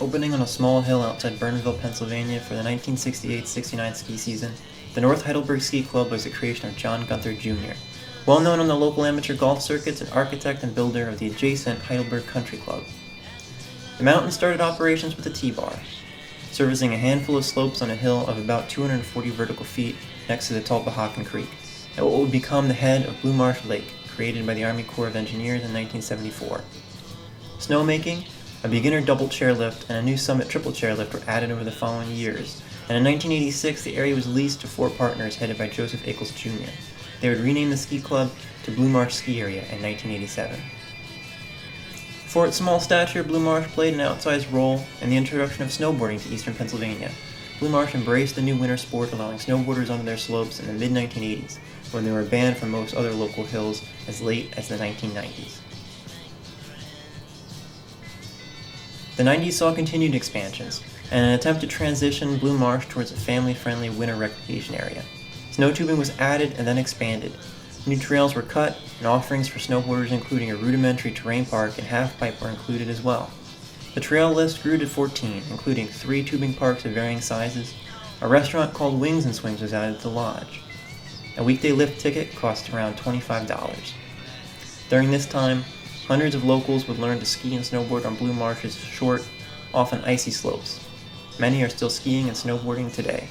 Opening on a small hill outside Bernville, Pennsylvania for the 1968-69 ski season, the North Heidelberg Ski Club was the creation of John Gunther Jr., well known on the local amateur golf circuits and architect and builder of the adjacent Heidelberg Country Club. The mountain started operations with a T-bar, servicing a handful of slopes on a hill of about 240 vertical feet next to the Tulpehocken Creek, at what would become the head of Blue Marsh Lake, created by the Army Corps of Engineers in 1974. Snowmaking, a beginner double chairlift, and a new summit triple chairlift were added over the following years, and in 1986 the area was leased to 4 partners headed by Joseph Ackles Jr. They would rename the ski club to Blue Marsh Ski Area in 1987. For its small stature, Blue Marsh played an outsized role in the introduction of snowboarding to eastern Pennsylvania. Blue Marsh embraced the new winter sport, allowing snowboarders onto their slopes in the mid-1980s, when they were banned from most other local hills as late as the 1990s. The 90s saw continued expansions, and an attempt to transition Blue Marsh towards a family-friendly winter recreation area. Snow tubing was added and then expanded. New trails were cut, and offerings for snowboarders including a rudimentary terrain park and halfpipe were included as well. The trail list grew to 14, including 3 tubing parks of varying sizes. A restaurant called Wings and Swings was added to the lodge. A weekday lift ticket cost around $25. During this time, hundreds of locals would learn to ski and snowboard on Blue Marsh's short, often icy slopes. Many are still skiing and snowboarding today.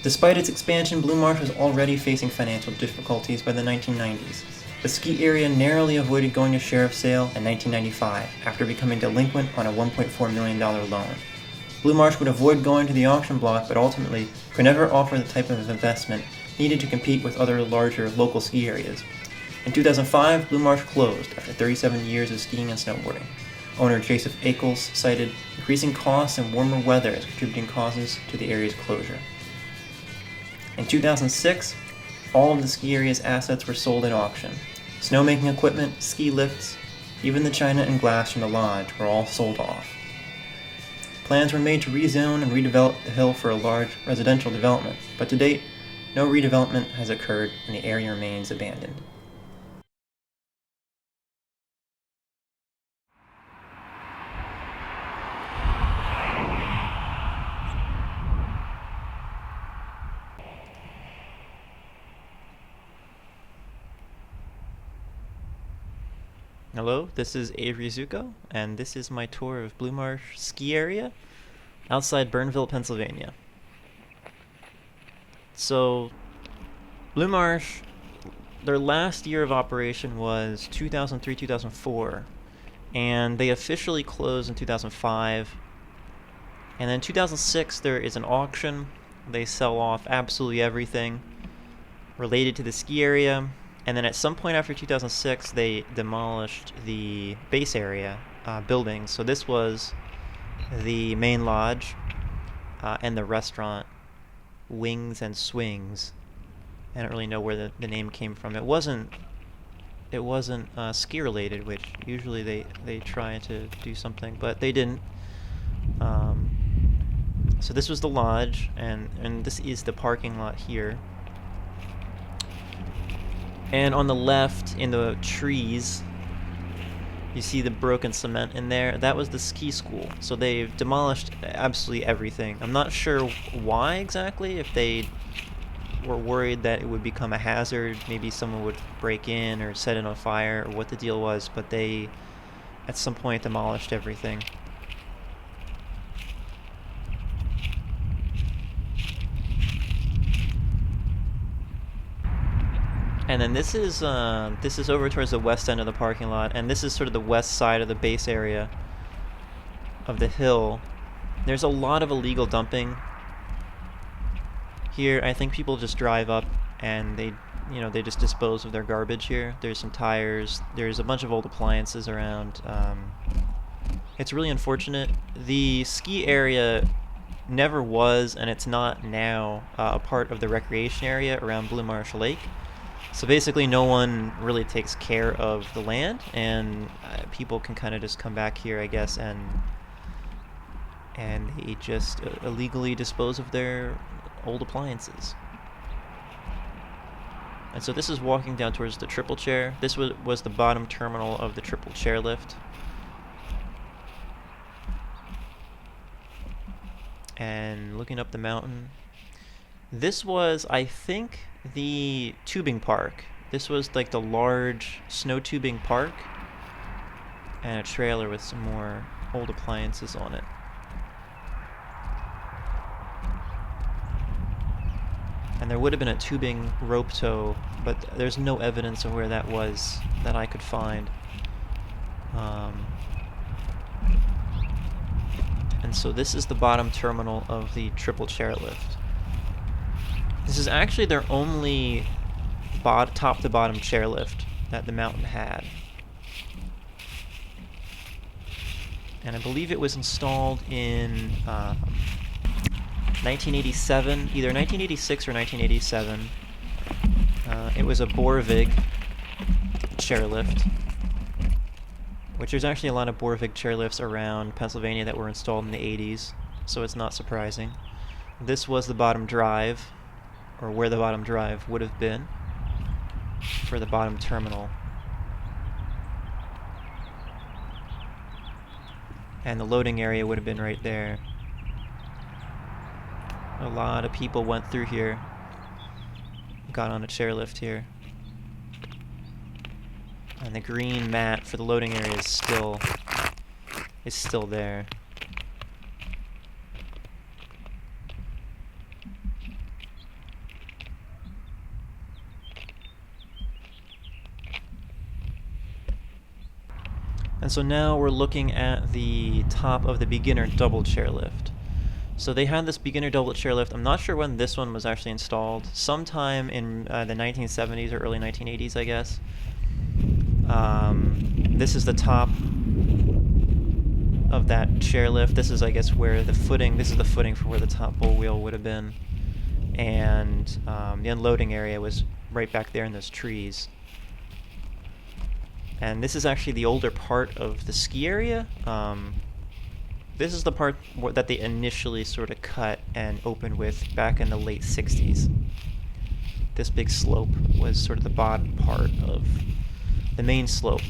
Despite its expansion, Blue Marsh was already facing financial difficulties by the 1990s. The ski area narrowly avoided going to sheriff's sale in 1995 after becoming delinquent on a $1.4 million loan. Blue Marsh would avoid going to the auction block, but ultimately could never offer the type of investment needed to compete with other larger local ski areas. In 2005, Blue Marsh closed after 37 years of skiing and snowboarding. Owner Joseph Ackles cited increasing costs and warmer weather as contributing causes to the area's closure. In 2006, all of the ski area's assets were sold at auction. Snowmaking equipment, ski lifts, even the china and glass from the lodge were all sold off. Plans were made to rezone and redevelop the hill for a large residential development, but to date, no redevelopment has occurred and the area remains abandoned. Hello, this is Avery Zucco, and this is my tour of Blue Marsh Ski Area outside Bernville, Pennsylvania. So, Blue Marsh, their last year of operation was 2003-2004, and they officially closed in 2005. And then in 2006, there is an auction. They sell off absolutely everything related to the ski area. And then at some point after 2006, they demolished the base area buildings. So this was the main lodge and the restaurant, Wings and Swings. I don't really know where the name came from. It wasn't ski related, which usually they try to do something, but they didn't. So this was the lodge, and this is the parking lot here. And on the left, in the trees, you see the broken cement in there. That was the ski school. So they've demolished absolutely everything. I'm not sure why exactly, if they were worried that it would become a hazard, maybe someone would break in or set it on fire, or what the deal was, but they, at some point, demolished everything. And then this is over towards the west end of the parking lot, and this is sort of the west side of the base area of the hill. There's a lot of illegal dumping here. I think people just drive up and they just dispose of their garbage here. There's some tires. There's a bunch of old appliances around. It's really unfortunate. The ski area never was, and it's not now, a part of the recreation area around Blue Marsh Lake. So basically no one really takes care of the land, and people can kind of just come back here, I guess, and they just illegally dispose of their old appliances. And so this is walking down towards the triple chair. This was the bottom terminal of the triple chairlift. And looking up the mountain, this was, I think, the tubing park. This was like the large snow tubing park, and a trailer with some more old appliances on it. And there would have been a tubing rope tow, but there's no evidence of where that was that I could find. And so this is the bottom terminal of the triple chairlift. This is actually their only top-to-bottom chairlift that the mountain had. And I believe it was installed in 1987, either 1986 or 1987. It was a Borvig chairlift, which there's actually a lot of Borvig chairlifts around Pennsylvania that were installed in the 80s, so it's not surprising. This was the bottom drive, or where the bottom drive would have been for the bottom terminal. And the loading area would have been right there. A lot of people went through here, got on a chairlift here. And the green mat for the loading area is still there. And so now we're looking at the top of the beginner double chairlift. So they had this beginner double chairlift. I'm not sure when this one was actually installed. Sometime in the 1970s or early 1980s, I guess. This is the top of that chairlift. This is, I guess, where the footing, this is the footing for where the top bull wheel would have been. And the unloading area was right back there in those trees. And this is actually the older part of the ski area. This is the part that they initially sort of cut and opened with back in the late 60s. This big slope was sort of the bottom part of the main slope.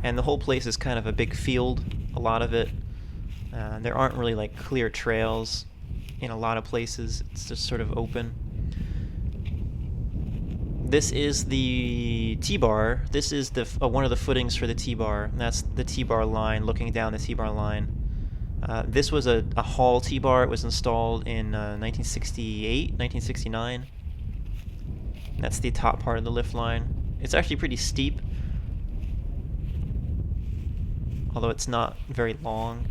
And the whole place is kind of a big field, a lot of it. There aren't really like clear trails in a lot of places. It's just sort of open. This is the T-bar. This is the one of the footings for the T-bar. That's the T-bar line, looking down the T-bar line. This was a Hall T-bar. It was installed in 1968, 1969. And that's the top part of the lift line. It's actually pretty steep, although it's not very long.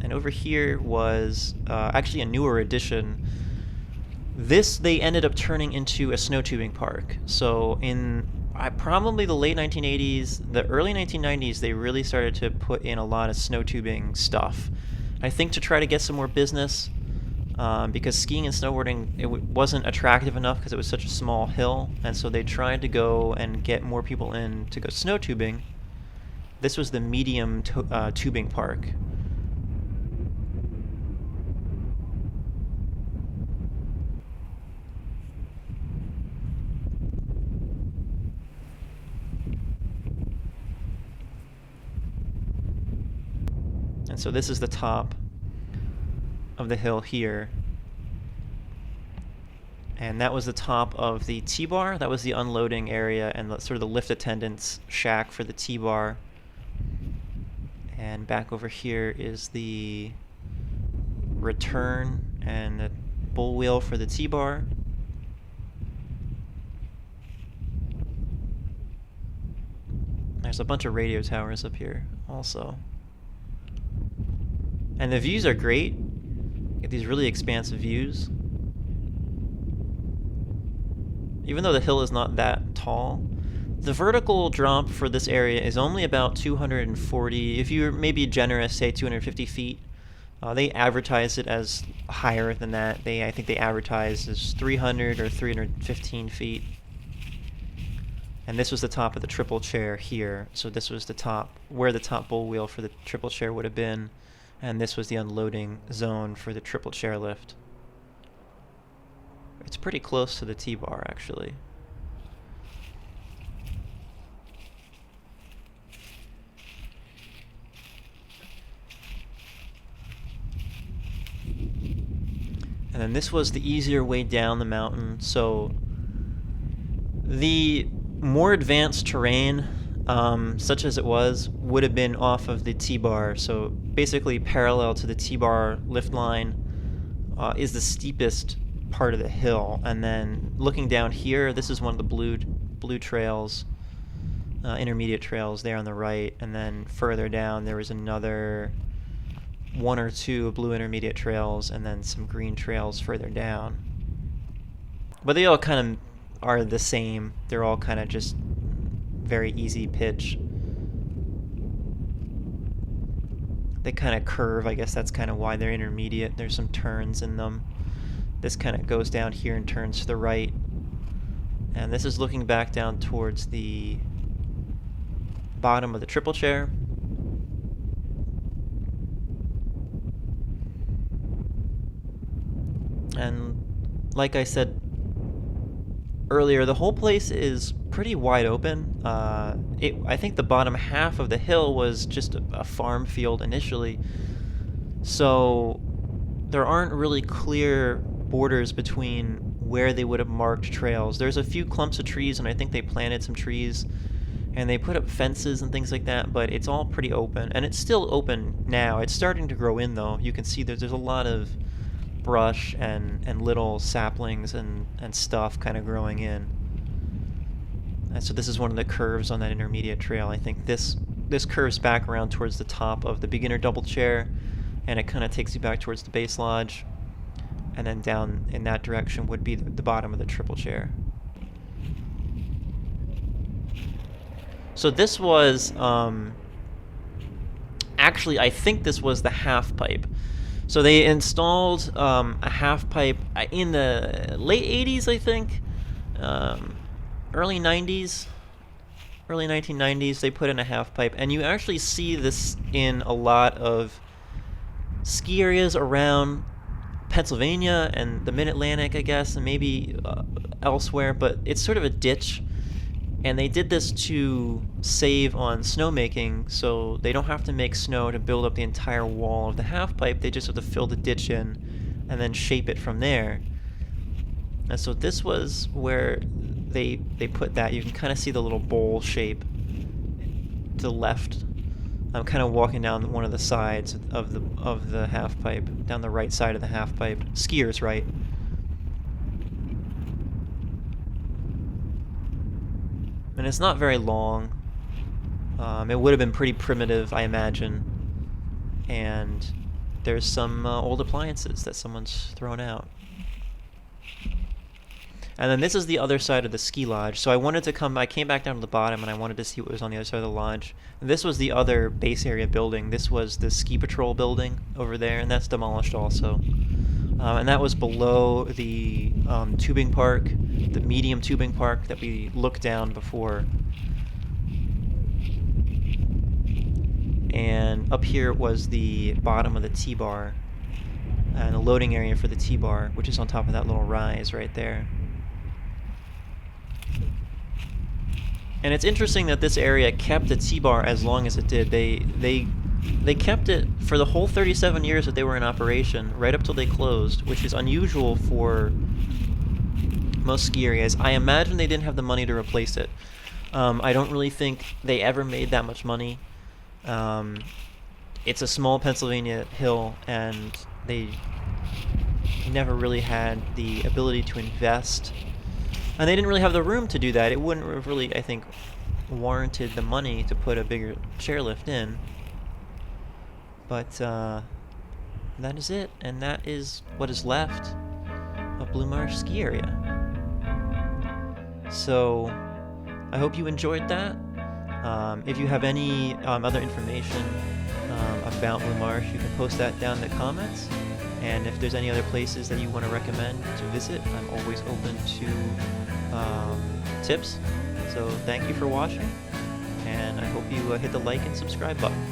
And over here was actually a newer addition. This they ended up turning into a snow tubing park. So in probably the late 1980s, the early 1990s, they really started to put in a lot of snow tubing stuff. I think to try to get some more business, because skiing and snowboarding, it wasn't attractive enough because it was such a small hill, and so they tried to go and get more people in to go snow tubing. This was the medium tubing park. And so this is the top of the hill here. And that was the top of the T-bar. That was the unloading area and sort of the lift attendant's shack for the T-bar. And back over here is the return and the bull wheel for the T-bar. There's a bunch of radio towers up here also. And the views are great. You get these really expansive views. even though the hill is not that tall, the vertical drop for this area is only about 240, if you're maybe generous, say 250 feet. They advertise it as higher than that. I think they advertise as 300 or 315 feet. And this was the top of the triple chair here. So this was the top, where the top bull wheel for the triple chair would have been. And this was the unloading zone for the triple chairlift. It's pretty close to the T-bar, actually. And then this was the easier way down the mountain. So the more advanced terrain, such as it was, would have been off of the T-bar. So basically parallel to the T-bar lift line is the steepest part of the hill. And then looking down here, this is one of the blue trails, intermediate trails there on the right. And then further down there was another one or two blue intermediate trails, and then some green trails further down. But they all kind of are the same. They're all kind of just very easy pitch. They kind of curve. I guess that's kind of why they're intermediate. There's some turns in them. This kind of goes down here and turns to the right. And this is looking back down towards the bottom of the triple chair. And like I said earlier, the whole place is pretty wide open. I think the bottom half of the hill was just a farm field initially, so there aren't really clear borders between where they would have marked trails. There's a few clumps of trees, and I think they planted some trees, and they put up fences and things like that, but it's all pretty open, and it's still open now. It's starting to grow in, though. You can see there's a lot of brush and little saplings and stuff kind of growing in. And so this is one of the curves on that intermediate trail. I think this curves back around towards the top of the beginner double chair, and it kind of takes you back towards the base lodge, and then down in that direction would be the bottom of the triple chair. So this was actually, I think this was the half pipe. So they installed a half pipe in the late 80s, I think, early 90s, early 1990s. They put in a half pipe, and you actually see this in a lot of ski areas around Pennsylvania and the Mid-Atlantic, I guess, and maybe elsewhere. But it's sort of a ditch. And they did this to save on snowmaking, so they don't have to make snow to build up the entire wall of the half pipe. They just have to fill the ditch in and then shape it from there. And so this was where they put that. You can kind of see the little bowl shape to the left. I'm kind of walking down one of the sides of the half pipe, down the right side of the half pipe. Skier's right. And it's not very long. It would have been pretty primitive, I imagine. And there's some old appliances that someone's thrown out. And then this is the other side of the ski lodge. So I came back down to the bottom, and I wanted to see what was on the other side of the lodge. And this was the other base area building. This was the ski patrol building over there, and that's demolished also. And that was below the tubing park, the medium tubing park that we looked down before. And up here was the bottom of the T-bar, and the loading area for the T-bar, which is on top of that little rise right there. And it's interesting that this area kept the T-bar as long as it did. They kept it for the whole 37 years that they were in operation, right up till they closed, which is unusual for most ski areas. I imagine they didn't have the money to replace it. I don't really think they ever made that much money. It's a small Pennsylvania hill, and they never really had the ability to invest. And they didn't really have the room to do that. It wouldn't have really, I think, warranted the money to put a bigger chairlift in. But that is it, and that is what is left of Blue Marsh Ski Area. So I hope you enjoyed that. If you have any other information about Blue Marsh, you can post that down in the comments. And if there's any other places that you want to recommend to visit, I'm always open to tips. So thank you for watching, and I hope you hit the like and subscribe button.